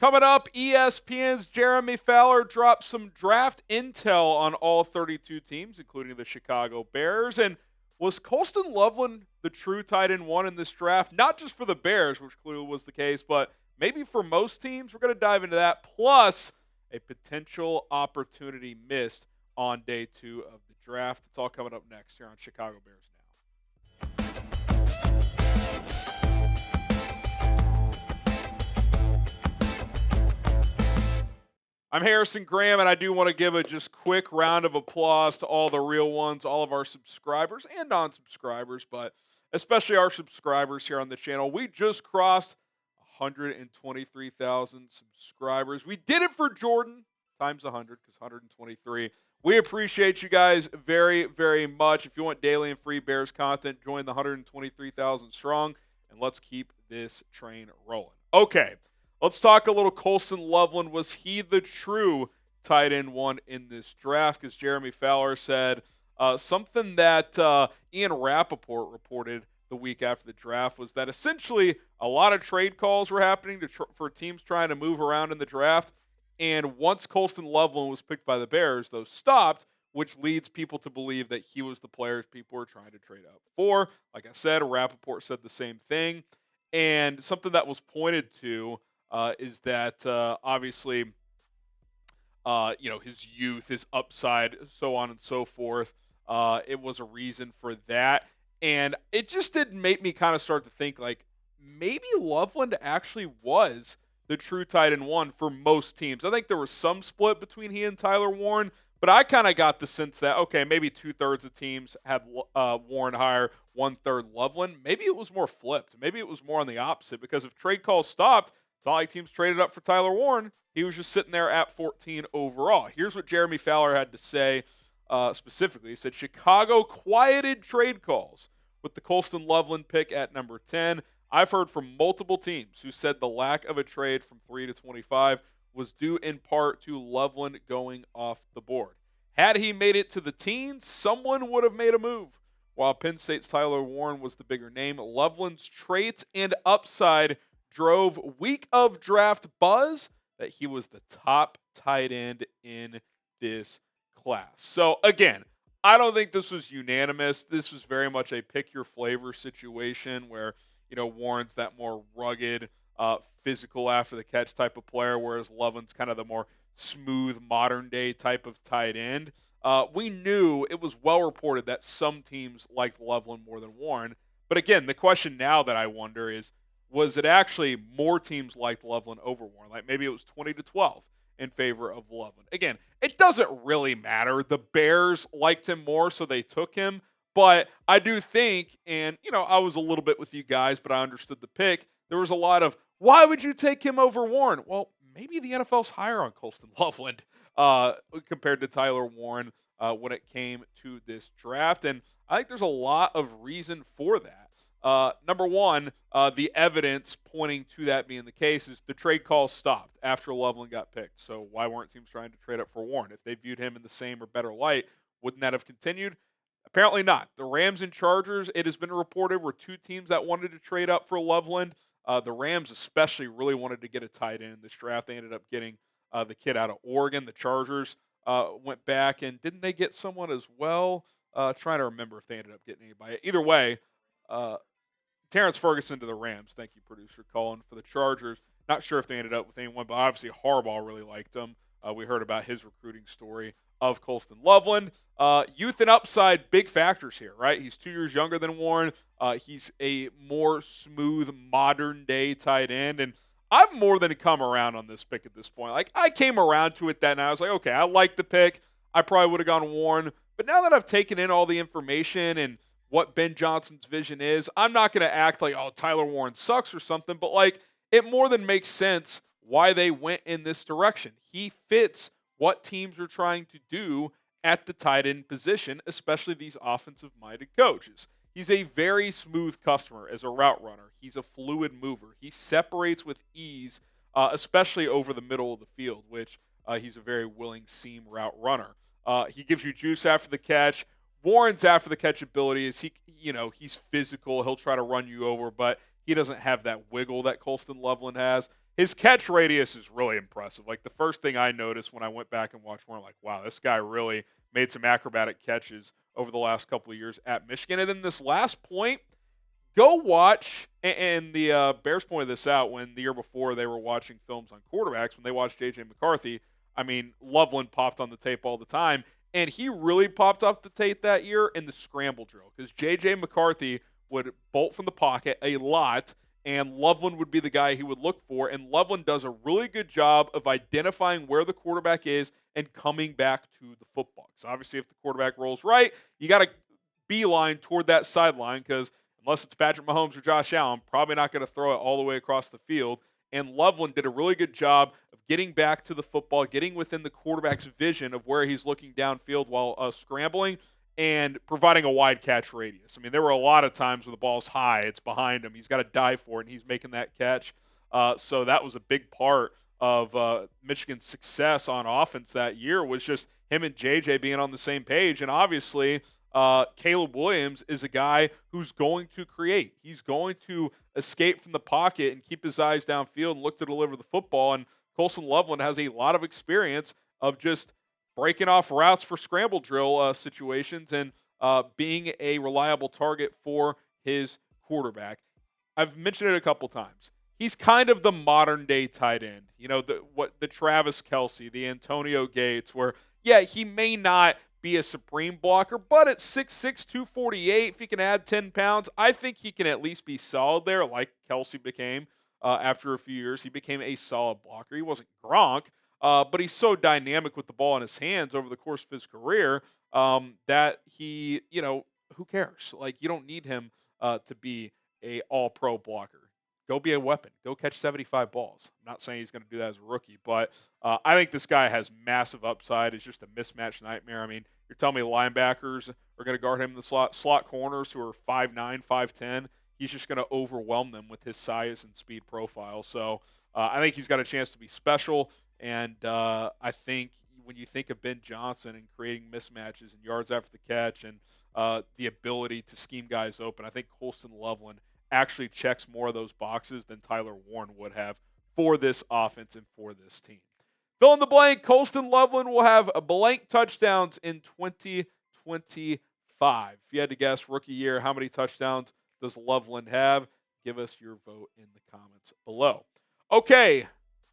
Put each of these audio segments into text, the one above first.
Coming up, ESPN's Jeremy Fowler dropped some draft intel on all 32 teams, including the Chicago Bears. And was Colston Loveland the true tight end one in this draft? Not just for the Bears, which clearly was the case, but maybe for most teams. We're going to dive into that, plus a potential opportunity missed on day 2 of the draft. It's all coming up next here on Chicago Bears Now. I'm Harrison Graham, and I do want to give a just quick round of applause to all the real ones, all of our subscribers and non-subscribers, but especially our subscribers here on the channel. We just crossed 123,000 subscribers. We did it for Jordan times 100 because 123. We appreciate you guys very, very much. If you want daily and free Bears content, join the 123,000 strong, and let's keep this train rolling. Okay. Let's talk a little Colston Loveland. Was he the true tight end one in this draft? Because Jeremy Fowler said something that Ian Rapoport reported the week after the draft was that essentially a lot of trade calls were happening for teams trying to move around in the draft. And once Colston Loveland was picked by the Bears, those stopped, which leads people to believe that he was the player people were trying to trade up for. Like I said, Rapoport said the same thing. And something that was pointed to is that obviously, his youth, his upside, so on and so forth. It was a reason for that. And it just did make me kind of start to think like maybe Loveland actually was the true tight end one for most teams. I think there was some split between he and Tyler Warren, but I kind of got the sense that, okay, maybe 2/3 of teams had Warren higher, 1/3 Loveland. Maybe it was more flipped. Maybe it was more on the opposite because if trade calls stopped, it's not like teams traded up for Tyler Warren. He was just sitting there at 14 overall. Here's what Jeremy Fowler had to say specifically. He said, Chicago quieted trade calls with the Colston Loveland pick at number 10. I've heard from multiple teams who said the lack of a trade from 3 to 25 was due in part to Loveland going off the board. Had he made it to the teens, someone would have made a move. While Penn State's Tyler Warren was the bigger name, Loveland's traits and upside drove week of draft buzz that he was the top tight end in this class. So again, I don't think this was unanimous. This was very much a pick your flavor situation where, Warren's that more rugged, physical after the catch type of player, whereas Loveland's kind of the more smooth modern day type of tight end. We knew it was well reported that some teams liked Loveland more than Warren. But again, the question now that I wonder is, was it actually more teams liked Loveland over Warren? Like maybe it was 20-12 in favor of Loveland. Again, it doesn't really matter. The Bears liked him more, so they took him. But I do think, and, I was a little bit with you guys, but I understood the pick. There was a lot of, why would you take him over Warren? Well, maybe the NFL's higher on Colston Loveland compared to Tyler Warren when it came to this draft. And I think there's a lot of reason for that. Number one, the evidence pointing to that being the case is the trade call stopped after Loveland got picked. So why weren't teams trying to trade up for Warren? If they viewed him in the same or better light, wouldn't that have continued? Apparently not. The Rams and Chargers, it has been reported, were two teams that wanted to trade up for Loveland. The Rams especially really wanted to get a tight end in this draft. They ended up getting the kid out of Oregon. The Chargers went back, and didn't they get someone as well? Trying to remember if they ended up getting anybody. Either way, Terrence Ferguson to the Rams. Thank you, producer Colin, for the Chargers. Not sure if they ended up with anyone, but obviously Harbaugh really liked him. We heard about his recruiting story of Colston Loveland. Youth and upside, big factors here, right? He's 2 years younger than Warren. He's a more smooth, modern-day tight end. And I've more than come around on this pick at this point. Like, I came around to it that night. I was like, okay, I like the pick. I probably would have gone Warren. But now that I've taken in all the information and what Ben Johnson's vision is, I'm not going to act like, oh, Tyler Warren sucks or something. But, like, it more than makes sense why they went in this direction. He fits what teams are trying to do at the tight end position, especially these offensive-minded coaches. He's a very smooth customer as a route runner. He's a fluid mover. He separates with ease, especially over the middle of the field, which he's a very willing seam route runner. He gives you juice after the catch. Warren's after the catch ability is he's physical. He'll try to run you over, but he doesn't have that wiggle that Colston Loveland has. his catch radius is really impressive. Like the first thing I noticed when I went back and watched more, I'm like, wow, this guy really made some acrobatic catches over the last couple of years at Michigan. And then this last point, go watch, and the Bears pointed this out when the year before they were watching films on quarterbacks. When they watched J.J. McCarthy, I mean, Loveland popped on the tape all the time, and he really popped off the tape that year in the scramble drill because J.J. McCarthy would bolt from the pocket a lot, and Loveland would be the guy he would look for, and Loveland does a really good job of identifying where the quarterback is and coming back to the football. So obviously, if the quarterback rolls right, you got to beeline toward that sideline because unless it's Patrick Mahomes or Josh Allen, probably not going to throw it all the way across the field. And Loveland did a really good job of getting back to the football, getting within the quarterback's vision of where he's looking downfield while scrambling and providing a wide catch radius. I mean, there were a lot of times where the ball's high, it's behind him, he's got to dive for it, and he's making that catch. So that was a big part of Michigan's success on offense that year was just him and JJ being on the same page. And obviously, Caleb Williams is a guy who's going to create. He's going to escape from the pocket and keep his eyes downfield and look to deliver the football. And Colston Loveland has a lot of experience of just breaking off routes for scramble drill situations and being a reliable target for his quarterback. I've mentioned it a couple times. He's kind of the modern day tight end. You know, the Travis Kelce, the Antonio Gates, where, yeah, he may not be a supreme blocker, but at 6'6", 248, if he can add 10 pounds, I think he can at least be solid there, like Kelce became after a few years. He became a solid blocker. He wasn't Gronk, but he's so dynamic with the ball in his hands over the course of his career that he, you know, who cares? Like, you don't need him to be a all-pro blocker. Go be a weapon. Go catch 75 balls. I'm not saying he's going to do that as a rookie, but I think this guy has massive upside. It's just a mismatch nightmare. I mean, you're telling me linebackers are going to guard him in the slot corners who are 5'9", 5'10". He's just going to overwhelm them with his size and speed profile. So I think he's got a chance to be special, and I think when you think of Ben Johnson and creating mismatches and yards after the catch and the ability to scheme guys open, I think Colston Loveland actually checks more of those boxes than Tyler Warren would have for this offense and for this team. Fill in the blank, Colston Loveland will have a blank touchdowns in 2025. If you had to guess rookie year, how many touchdowns does Loveland have? Give us your vote in the comments below. Okay,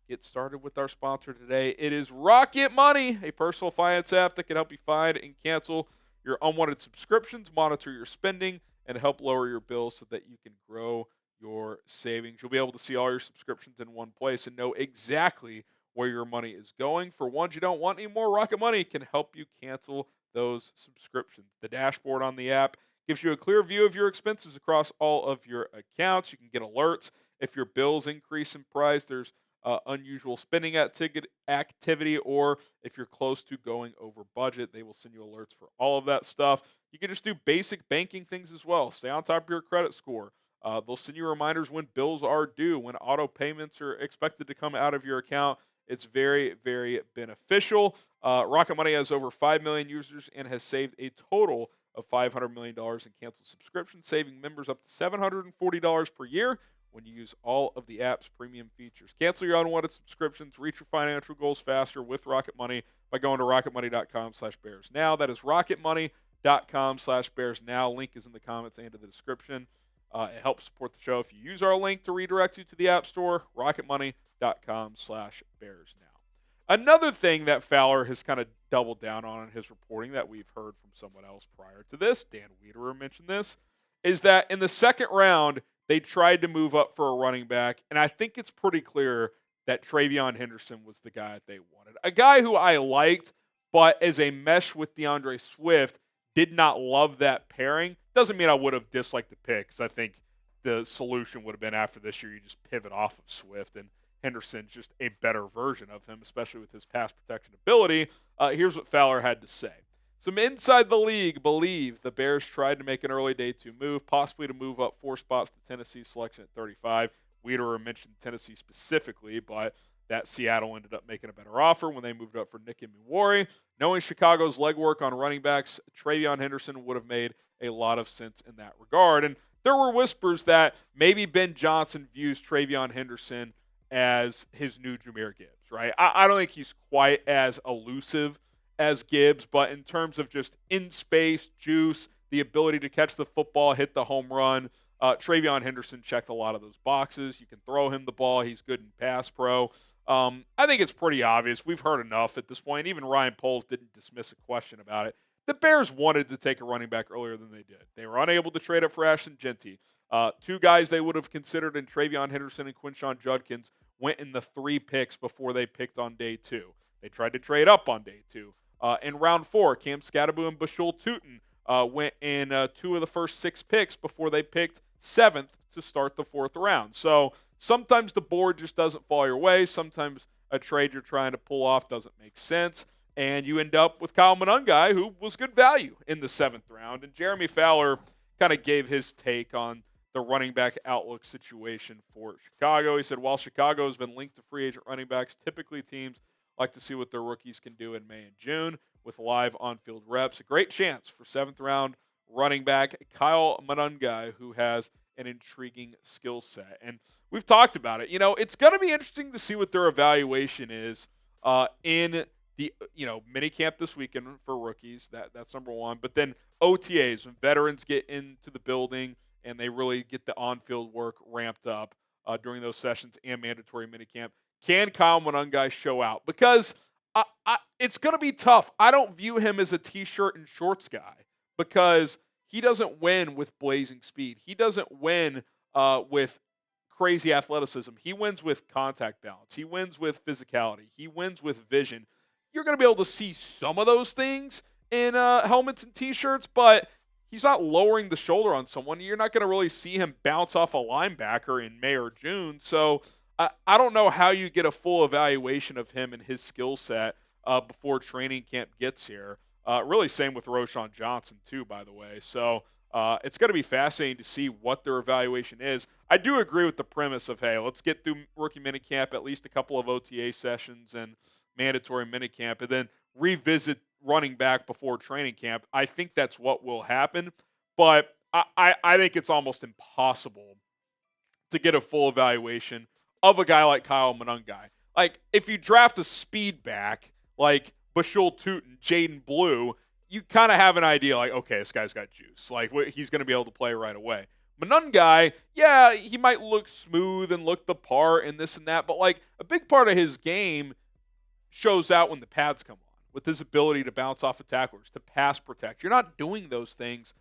get started with our sponsor today. It is Rocket Money, a personal finance app that can help you find and cancel your unwanted subscriptions, monitor your spending, and help lower your bills so that you can grow your savings. You'll be able to see all your subscriptions in one place and know exactly where your money is going. For ones you don't want anymore, Rocket Money can help you cancel those subscriptions. The dashboard on the app gives you a clear view of your expenses across all of your accounts. You can get alerts if your bills increase in price, there's unusual spending activity, or if you're close to going over budget, they will send you alerts for all of that stuff. You can just do basic banking things as well. Stay on top of your credit score. They'll send you reminders when bills are due, when auto payments are expected to come out of your account. It's very, very beneficial. Rocket Money has over 5 million users and has saved a total of $500 million in canceled subscriptions, saving members up to $740 per year when you use all of the app's premium features. Cancel your unwanted subscriptions, reach your financial goals faster with Rocket Money by going to rocketmoney.com/bears. Now, that is rocketmoney.com/bears. Now, link is in the comments and in the description. It helps support the show if you use our link to redirect you to the App Store, rocketmoney.com/bears now. Another thing that Fowler has kind of doubled down on in his reporting that we've heard from someone else prior to this, Dan Wiederer mentioned this, is that in the second round, they tried to move up for a running back, and I think it's pretty clear that TreVeyon Henderson was the guy that they wanted. A guy who I liked, but as a mesh with DeAndre Swift, did not love that pairing. Doesn't mean I would have disliked the pick, because I think the solution would have been after this year, you just pivot off of Swift, and Henderson's just a better version of him, especially with his pass protection ability. Here's what Fowler had to say. Some inside the league believe the Bears tried to make an early day 2 move, possibly to move up 4 spots to Tennessee's selection at 35. Wiederer mentioned Tennessee specifically, but that Seattle ended up making a better offer when they moved up for Nick Emuwari. Knowing Chicago's legwork on running backs, TreVeyon Henderson would have made a lot of sense in that regard. And there were whispers that maybe Ben Johnson views TreVeyon Henderson as his new Jahmyr Gibbs, right? I don't think he's quite as elusive as Gibbs, but in terms of just in space, juice, the ability to catch the football, hit the home run, TreVeyon Henderson checked a lot of those boxes. You can throw him the ball. He's good in pass pro. I think it's pretty obvious. We've heard enough at this point. Even Ryan Poles didn't dismiss a question about it. The Bears wanted to take a running back earlier than they did. They were unable to trade up for Ashton Genty. Two guys they would have considered in TreVeyon Henderson and Quinshon Judkins went in the 3 picks before they picked on day 2. They tried to trade up on day 2. In round 4, Cam Scatterbu and Bashul Tutin went in 2 of the first 6 picks before they picked 7th to start the 4th round. So sometimes the board just doesn't fall your way. Sometimes a trade you're trying to pull off doesn't make sense. And you end up with Kyle Monangai, who was good value in the 7th round. And Jeremy Fowler kind of gave his take on the running back outlook situation for Chicago. He said, while Chicago has been linked to free agent running backs, typically teams like to see what their rookies can do in May and June with live on-field reps. A great chance for 7th round running back Kyle Monangai, who has an intriguing skill set. And we've talked about it. It's going to be interesting to see what their evaluation is in the minicamp this weekend for rookies. That's number one. But then OTAs, when veterans get into the building and they really get the on-field work ramped up during those sessions and mandatory minicamp. Can Kyle Monangai show out? Because it's going to be tough. I don't view him as a T-shirt and shorts guy because he doesn't win with blazing speed. He doesn't win with crazy athleticism. He wins with contact balance. He wins with physicality. He wins with vision. You're going to be able to see some of those things in helmets and T-shirts, but he's not lowering the shoulder on someone. You're not going to really see him bounce off a linebacker in May or June. So I don't know how you get a full evaluation of him and his skill set before training camp gets here. Really same with Roschon Johnson too, by the way. So it's going to be fascinating to see what their evaluation is. I do agree with the premise of, hey, let's get through rookie minicamp, at least a couple of OTA sessions and mandatory minicamp, and then revisit running back before training camp. I think that's what will happen, but I think it's almost impossible to get a full evaluation of a guy like Kyle Monangai. Like, if you draft a speed back like Bashul Tutin, Jaden Blue, you kind of have an idea, like, okay, this guy's got juice. Like, he's going to be able to play right away. Monangai, yeah, he might look smooth and look the part and this and that, but, like, a big part of his game shows out when the pads come on, with his ability to bounce off of tacklers, to pass protect. You're not doing those things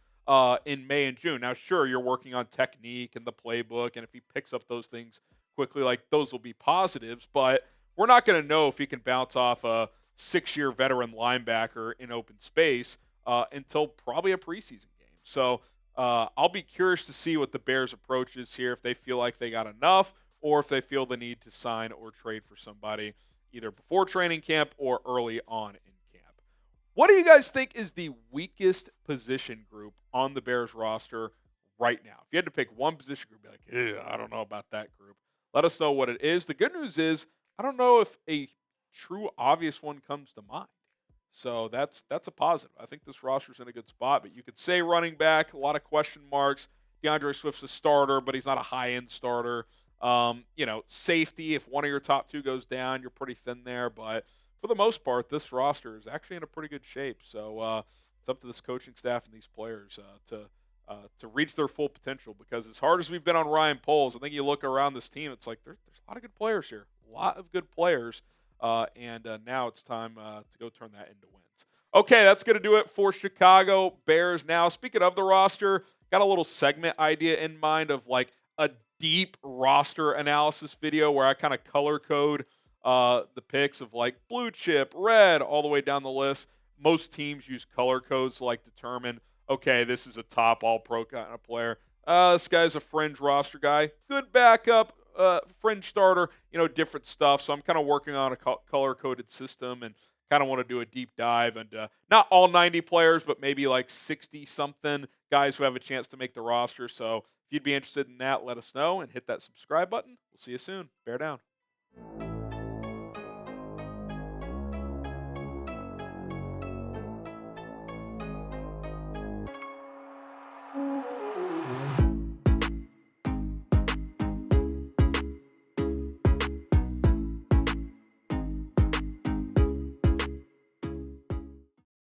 in May and June. Now, sure, you're working on technique and the playbook, and if he picks up those things quickly, like, those will be positives, but we're not going to know if he can bounce off a 6-year veteran linebacker in open space until probably a preseason game. So I'll be curious to see what the Bears' approach is here, if they feel like they got enough or if they feel the need to sign or trade for somebody either before training camp or early on in camp. What do you guys think is the weakest position group on the Bears roster right now? If you had to pick one position group, be like, I don't know about that group. Let us know what it is. The good news is, I don't know if a true obvious one comes to mind. So that's a positive. I think this roster's in a good spot, but you could say running back, a lot of question marks. DeAndre Swift's a starter, but he's not a high-end starter. Safety, if one of your top 2 goes down, you're pretty thin there. But for the most part, this roster is actually in a pretty good shape. So it's up to this coaching staff and these players to reach their full potential. Because as hard as we've been on Ryan Poles, I think you look around this team, it's like there's a lot of good players here. A lot of good players. And now it's time to go turn that into wins. Okay, that's going to do it for Chicago Bears. Now, speaking of the roster, got a little segment idea in mind of like a deep roster analysis video where I kind of color code the picks of like blue chip, red, all the way down the list. Most teams use color codes to like determine, okay, this is a top all-pro kind of player. This guy's a fringe roster guy. Good backup, fringe starter, different stuff. So I'm kind of working on a color-coded system and kind of want to do a deep dive. And not all 90 players, but maybe like 60-something guys who have a chance to make the roster. So if you'd be interested in that, let us know and hit that subscribe button. We'll see you soon. Bear down.